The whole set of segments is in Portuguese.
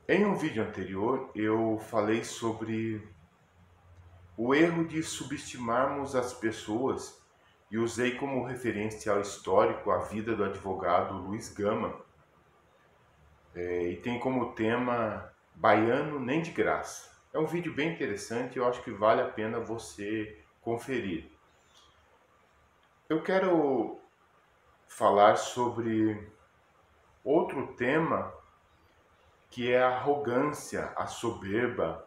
Em um vídeo anterior, eu falei sobre o erro de subestimarmos as pessoas e usei como referencial histórico a vida do advogado Luiz Gama, e tem como tema Baiano Nem de Graça. É um vídeo bem interessante e eu acho que vale a pena você conferir. Eu quero falar sobre outro tema que é a arrogância, a soberba,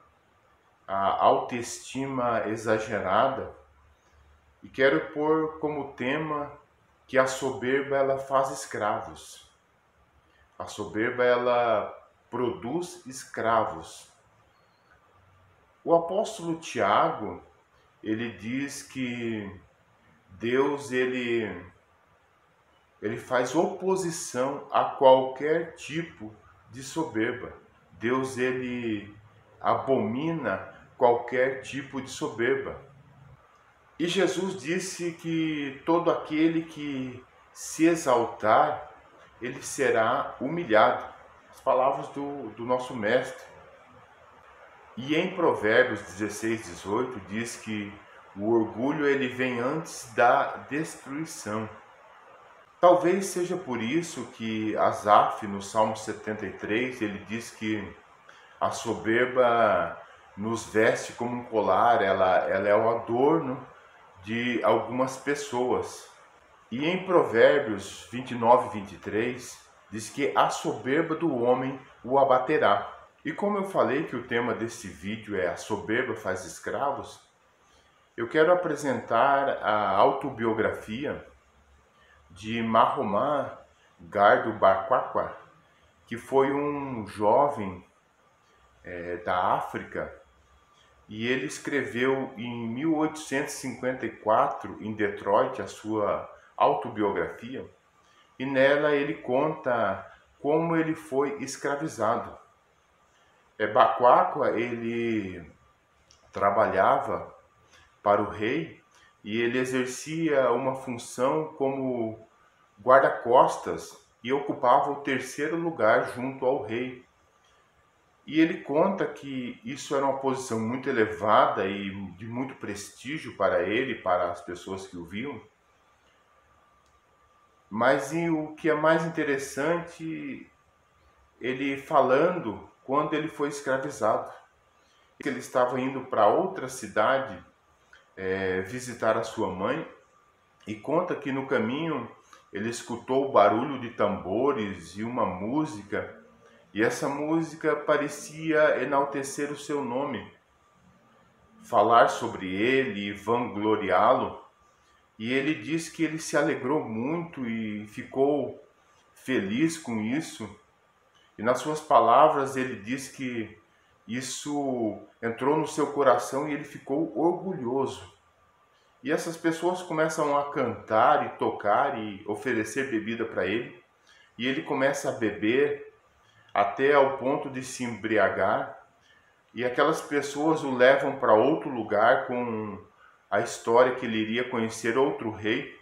a autoestima exagerada. E quero pôr como tema que a soberba ela faz escravos. A soberba ela produz escravos. O apóstolo Tiago, ele diz que Deus ele faz oposição a qualquer tipo de soberba. Deus ele abomina qualquer tipo de soberba. E Jesus disse que todo aquele que se exaltar, ele será humilhado. As palavras do nosso mestre. E em Provérbios 16, 18, diz que o orgulho ele vem antes da destruição. Talvez seja por isso que Asaf, no Salmo 73, ele diz que a soberba nos veste como um colar, ela é o adorno de algumas pessoas. E em Provérbios 29, 23, diz que a soberba do homem o abaterá. E como eu falei que o tema desse vídeo é a soberba faz escravos, eu quero apresentar a autobiografia de Mahoma Gardo Barquaqua, que foi um jovem da África, e ele escreveu em 1854 em Detroit a sua autobiografia, e nela ele conta como ele foi escravizado. Baquaqua ele trabalhava para o rei e ele exercia uma função como guarda-costas e ocupava o terceiro lugar junto ao rei. E ele conta que isso era uma posição muito elevada e de muito prestígio para ele, para as pessoas que o viam. Mas e o que é mais interessante, ele falando quando ele foi escravizado. Ele estava indo para outra cidade visitar a sua mãe e conta que no caminho ele escutou o barulho de tambores e uma música, e essa música parecia enaltecer o seu nome, falar sobre ele e vangloriá-lo. E ele diz que ele se alegrou muito e ficou feliz com isso. E nas suas palavras ele diz que isso entrou no seu coração e ele ficou orgulhoso. E essas pessoas começam a cantar e tocar e oferecer bebida para ele. E ele começa a beber até ao ponto de se embriagar. E aquelas pessoas o levam para outro lugar com a história que ele iria conhecer outro rei.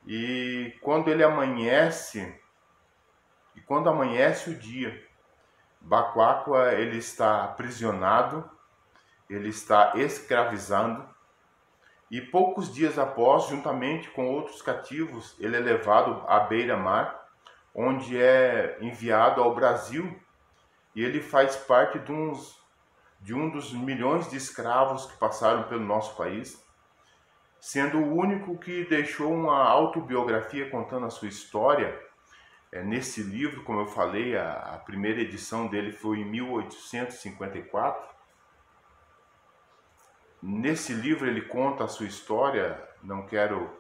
E quando amanhece o dia, Baquaqua ele está aprisionado, ele está escravizado, e poucos dias após, juntamente com outros cativos, ele é levado à beira-mar, onde é enviado ao Brasil, e ele faz parte de um dos milhões de escravos que passaram pelo nosso país, sendo o único que deixou uma autobiografia contando a sua história. Nesse livro, como eu falei, a primeira edição dele foi em 1854. Nesse livro ele conta a sua história, não quero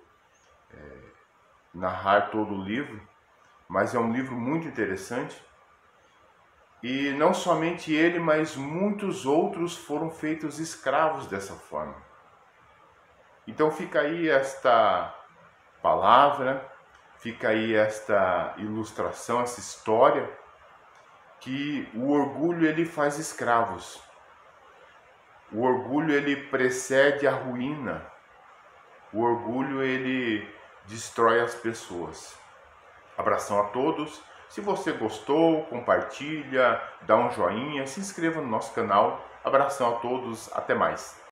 narrar todo o livro, mas é um livro muito interessante. E não somente ele, mas muitos outros foram feitos escravos dessa forma. Então fica aí esta palavra, fica aí esta ilustração, essa história, que o orgulho ele faz escravos. O orgulho ele precede a ruína. O orgulho ele destrói as pessoas. Abração a todos. Se você gostou, compartilha, dá um joinha, se inscreva no nosso canal. Abração a todos, até mais.